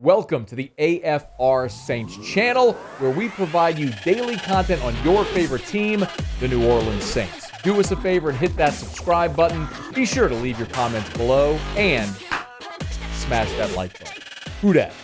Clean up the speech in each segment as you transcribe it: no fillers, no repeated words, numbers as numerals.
Welcome to the AFR Saints channel, where we provide you daily content on your favorite team, the New Orleans Saints. Do us a favor and hit that subscribe button. Be sure to leave your comments below and smash that like button. Who dat?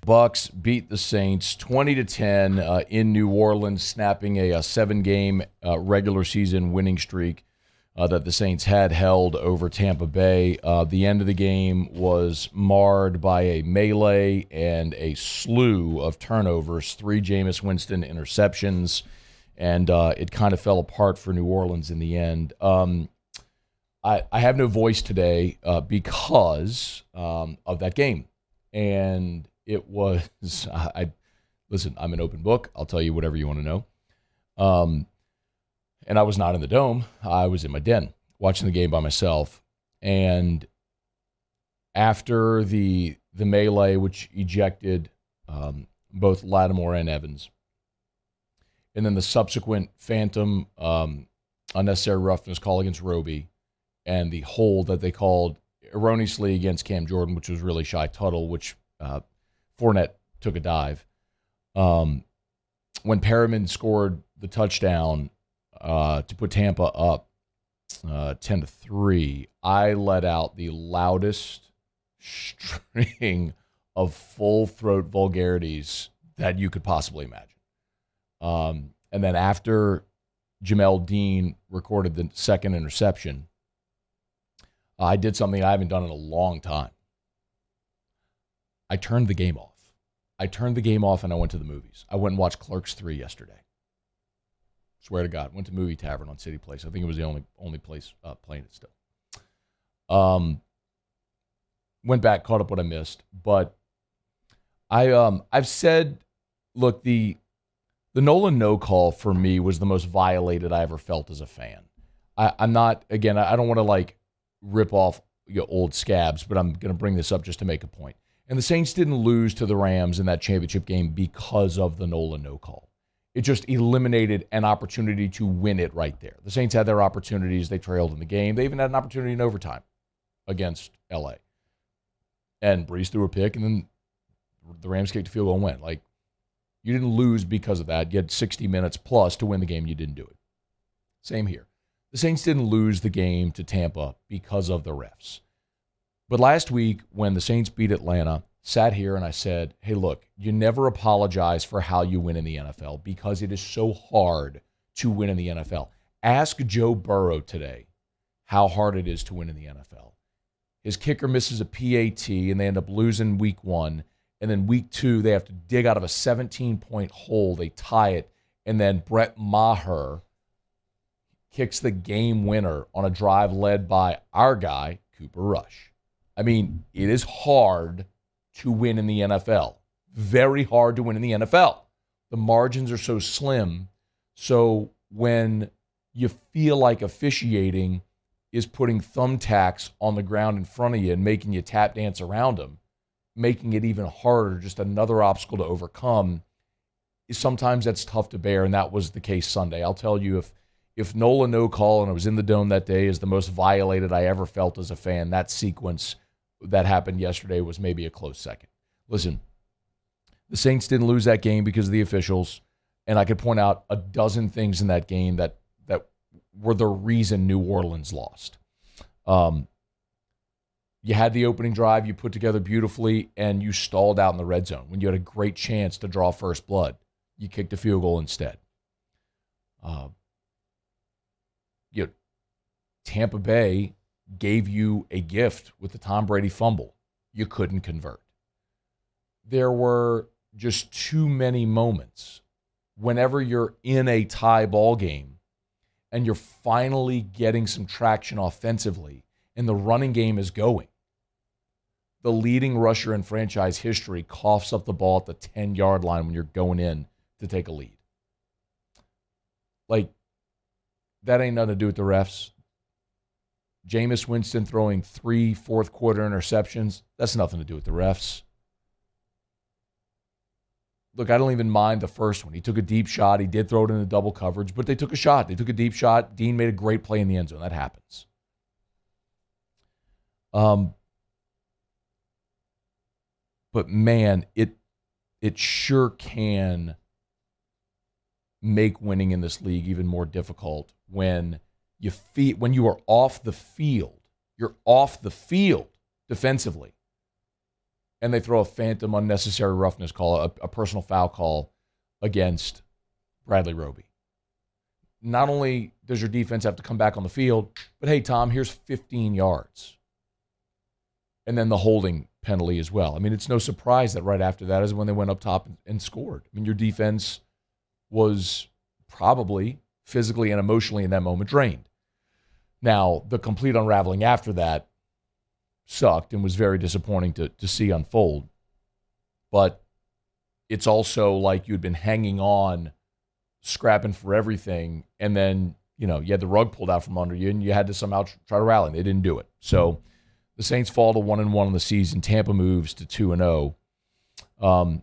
Bucs beat the Saints 20-10 in New Orleans, snapping a 7-game regular season winning streak that the Saints had held over Tampa Bay. The end of the game was marred by a melee and a slew of turnovers, 3 Jameis Winston interceptions, and it kind of fell apart for New Orleans in the end. I have no voice today because of that game. And it was, listen, I'm an open book. I'll tell you whatever you want to know. And I was not in the dome. I was in my den watching the game by myself. And after the melee, which ejected both Lattimore and Evans, and then the subsequent phantom unnecessary roughness call against Roby, and the hold that they called erroneously against Cam Jordan, which was really Shy Tuttle, which Fournette took a dive. When Perriman scored the touchdown to put Tampa up 10-3, I let out the loudest string of full-throat vulgarities that you could possibly imagine. And then after Jamel Dean recorded the second interception, I did something I haven't done in a long time. I turned the game off. And I went to the movies. I went and watched Clerks 3 yesterday. Swear to God. Went to Movie Tavern on City Place. I think it was the only place playing it still. Went back, caught up what I missed. But I've said, look, the Nolan no call for me was the most violated I ever felt as a fan. I'm not, again, I don't want to rip off old scabs, but I'm going to bring this up just to make a point. And the Saints didn't lose to the Rams in that championship game because of the Nolan no call. It just eliminated an opportunity to win it right there. The Saints had their opportunities. They trailed in the game. They even had an opportunity in overtime against L.A. And Brees threw a pick, and then the Rams kicked a field goal and went. You didn't lose because of that. You had 60 minutes plus to win the game. You didn't do it. Same here. The Saints didn't lose the game to Tampa because of the refs. But last week, when the Saints beat Atlanta, sat here and I said, hey, look, you never apologize for how you win in the NFL because it is so hard to win in the NFL. Ask Joe Burrow today how hard it is to win in the NFL. His kicker misses a PAT and they end up losing week 1. And then week 2, they have to dig out of a 17-point hole. They tie it. And then Brett Maher kicks the game winner on a drive led by our guy, Cooper Rush. I mean, it is hard to win in the NFL. Very hard to win in the NFL. The margins are so slim. So when you feel like officiating is putting thumbtacks on the ground in front of you and making you tap dance around them, making it even harder, just another obstacle to overcome, sometimes that's tough to bear, and that was the case Sunday. I'll tell you, if Nola no call, and I was in the dome that day, is the most violated I ever felt as a fan, that sequence that happened yesterday was maybe a close second. Listen, the Saints didn't lose that game because of the officials, and I could point out a dozen things in that game that were the reason New Orleans lost. You had the opening drive you put together beautifully, and you stalled out in the red zone when you had a great chance to draw first blood. You kicked a field goal instead. Tampa Bay gave you a gift with the Tom Brady fumble. You couldn't convert. There were just too many moments whenever you're in a tie ball game and you're finally getting some traction offensively and the running game is going. The leading rusher in franchise history coughs up the ball at the 10-yard line when you're going in to take a lead. That ain't nothing to do with the refs. Jameis Winston throwing 3 fourth-quarter interceptions, that's nothing to do with the refs. Look, I don't even mind the first one. He took a deep shot. He did throw it into double coverage, but they took a shot. They took a deep shot. Dean made a great play in the end zone. That happens. But man, it sure can make winning in this league even more difficult when you are off the field. You're off the field defensively, and they throw a phantom unnecessary roughness call, a personal foul call against Bradley Roby. Not only does your defense have to come back on the field, but hey, Tom, here's 15 yards. And then the holding penalty as well. I mean, it's no surprise that right after that is when they went up top and scored. I mean, your defense was probably physically and emotionally in that moment drained. Now, the complete unraveling after that sucked and was very disappointing to see unfold. But it's also like you'd been hanging on, scrapping for everything, and then, you had the rug pulled out from under you, and you had to somehow try to rally. They didn't do it. So the Saints fall to 1-1 in the season. Tampa moves to 2-0.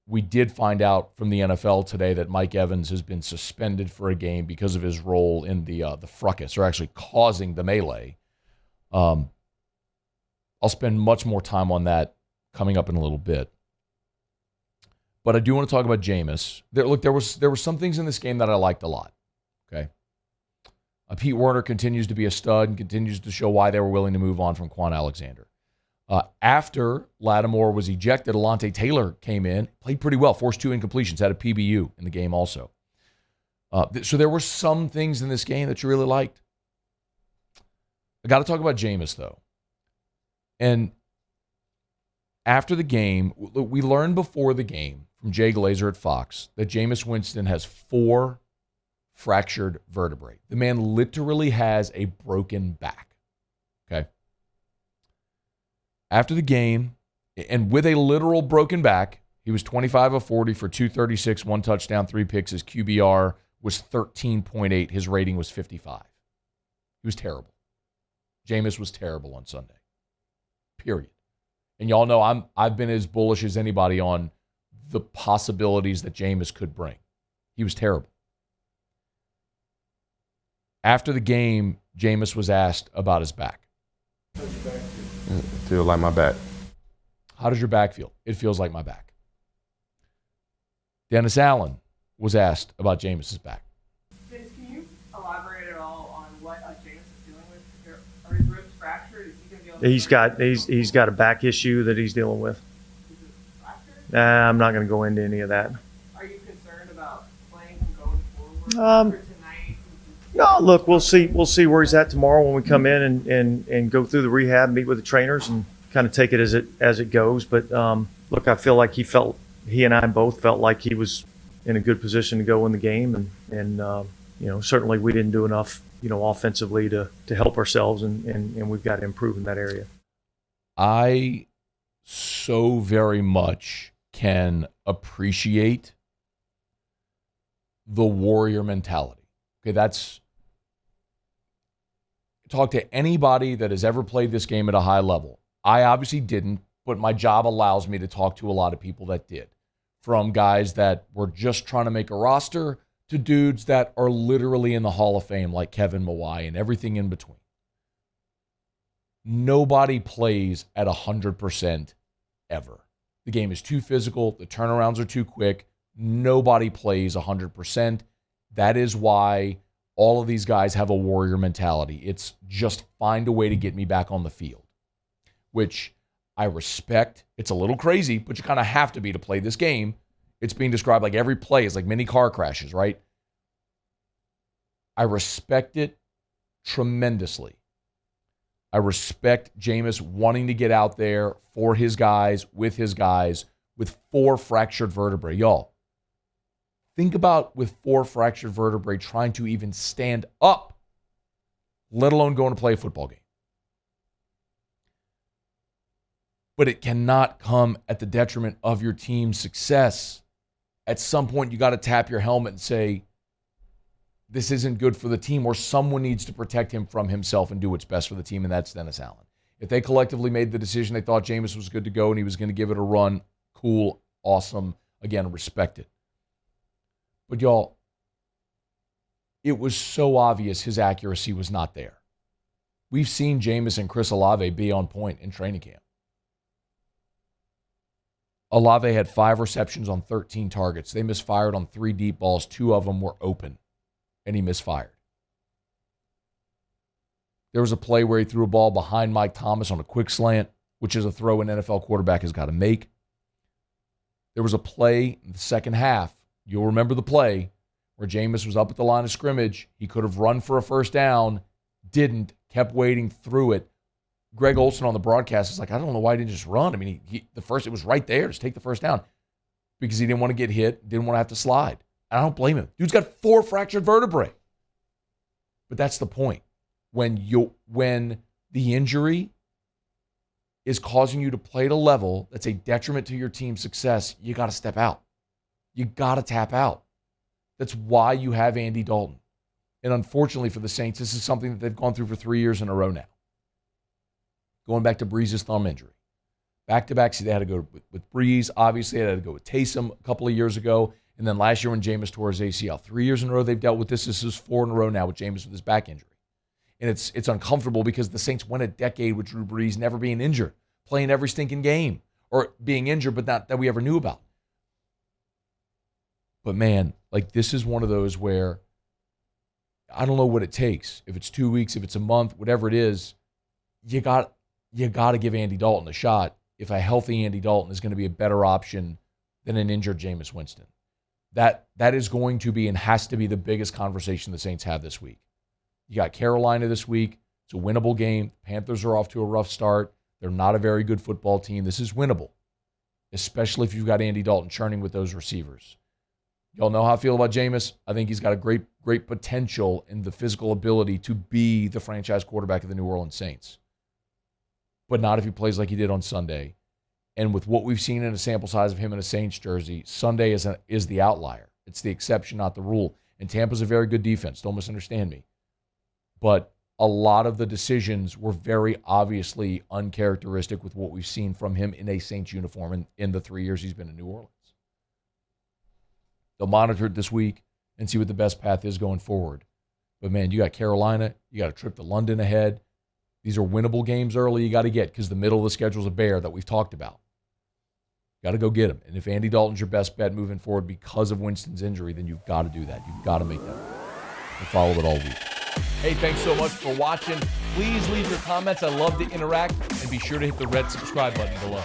We did find out from the NFL today that Mike Evans has been suspended for a game because of his role in the fracas, or actually causing the melee. I'll spend much more time on that coming up in a little bit. But I do want to talk about Jameis. There were some things in this game that I liked a lot. Okay, Pete Werner continues to be a stud and continues to show why they were willing to move on from Quan Alexander. After Lattimore was ejected, Alontae Taylor came in, played pretty well, forced 2 incompletions, had a PBU in the game also. So there were some things in this game that you really liked. I got to talk about Jameis, though. And after the game, we learned before the game from Jay Glazer at Fox that Jameis Winston has 4 fractured vertebrae. The man literally has a broken back. Okay? After the game, and with a literal broken back, he was 25 of 40 for 236, 1 touchdown, 3 picks. His QBR was 13.8. His rating was 55. He was terrible. Jameis was terrible on Sunday. Period. And y'all know I've been as bullish as anybody on the possibilities that Jameis could bring. He was terrible. After the game, Jameis was asked about his back. Feel like my back. How does your back feel? It feels like my back. Dennis Allen was asked about Jameis's back. Vince, can you elaborate at all on what Jameis is dealing with? Are his ribs fractured? Is he going to be able to He's got a back issue that he's dealing with. Is it fractured? I'm not going to go into any of that. Are you concerned about playing him going forward for tonight? No, look, we'll see where he's at tomorrow when we come in and go through the rehab, meet with the trainers, and kind of take it as it goes. But look, I feel like he and I both felt like he was in a good position to go in the game, and certainly we didn't do enough offensively to help ourselves, and we've got to improve in that area. I so very much can appreciate the warrior mentality. Okay, talk to anybody that has ever played this game at a high level. I obviously didn't, but my job allows me to talk to a lot of people that did. From guys that were just trying to make a roster to dudes that are literally in the Hall of Fame like Kevin Mawai and everything in between. Nobody plays at 100% ever. The game is too physical. The turnarounds are too quick. Nobody plays 100%. That is why all of these guys have a warrior mentality. It's just find a way to get me back on the field, which I respect. It's a little crazy, but you kind of have to be to play this game. It's being described like every play is like mini car crashes, right? I respect it tremendously. I respect Jameis wanting to get out there for his guys, with 4 fractured vertebrae. Y'all, think about with 4 fractured vertebrae trying to even stand up, let alone going to play a football game. But it cannot come at the detriment of your team's success. At some point, you got to tap your helmet and say, this isn't good for the team, or someone needs to protect him from himself and do what's best for the team, and that's Dennis Allen. If they collectively made the decision they thought Jameis was good to go and he was going to give it a run, cool, awesome, again, respect it. But y'all, it was so obvious his accuracy was not there. We've seen Jameis and Chris Olave be on point in training camp. Olave had 5 receptions on 13 targets. They misfired on 3 deep balls. 2 of them were open, and he misfired. There was a play where he threw a ball behind Mike Thomas on a quick slant, which is a throw an NFL quarterback has got to make. There was a play in the second half. You'll remember the play where Jameis was up at the line of scrimmage. He could have run for a first down, didn't, kept waiting through it. Greg Olsen on the broadcast is like, I don't know why he didn't just run. I mean, it was right there. Just take the first down because he didn't want to get hit, didn't want to have to slide. I don't blame him. Dude's got 4 fractured vertebrae. But that's the point. When the injury is causing you to play at a level that's a detriment to your team's success, you got to step out. You got to tap out. That's why you have Andy Dalton. And unfortunately for the Saints, this is something that they've gone through for 3 years in a row now. Going back to Breeze's thumb injury. Back-to-back, they had to go with Breeze. Obviously, they had to go with Taysom a couple of years ago. And then last year when Jameis tore his ACL. 3 years in a row they've dealt with this. This is 4 in a row now with Jameis with his back injury. And it's uncomfortable because the Saints went a decade with Drew Brees never being injured, playing every stinking game, or being injured but not that we ever knew about. But man, like this is one of those where I don't know what it takes. If it's 2 weeks, if it's a month, whatever it is, you got to give Andy Dalton a shot if a healthy Andy Dalton is going to be a better option than an injured Jameis Winston. That is going to be and has to be the biggest conversation the Saints have this week. You got Carolina this week. It's a winnable game. Panthers are off to a rough start. They're not a very good football team. This is winnable, especially if you've got Andy Dalton churning with those receivers. Y'all know how I feel about Jameis. I think he's got a great potential in the physical ability to be the franchise quarterback of the New Orleans Saints. But not if he plays like he did on Sunday. And with what we've seen in a sample size of him in a Saints jersey, Sunday is the outlier. It's the exception, not the rule. And Tampa's a very good defense. Don't misunderstand me. But a lot of the decisions were very obviously uncharacteristic with what we've seen from him in a Saints uniform in the 3 years he's been in New Orleans. They'll monitor it this week and see what the best path is going forward. But, man, you got Carolina. You got a trip to London ahead. These are winnable games early you got to get because the middle of the schedule is a bear that we've talked about. Got to go get him. And if Andy Dalton's your best bet moving forward because of Winston's injury, then you've got to do that. You've got to make that. And follow it all week. Hey, thanks so much for watching. Please leave your comments. I love to interact. And be sure to hit the red subscribe button below.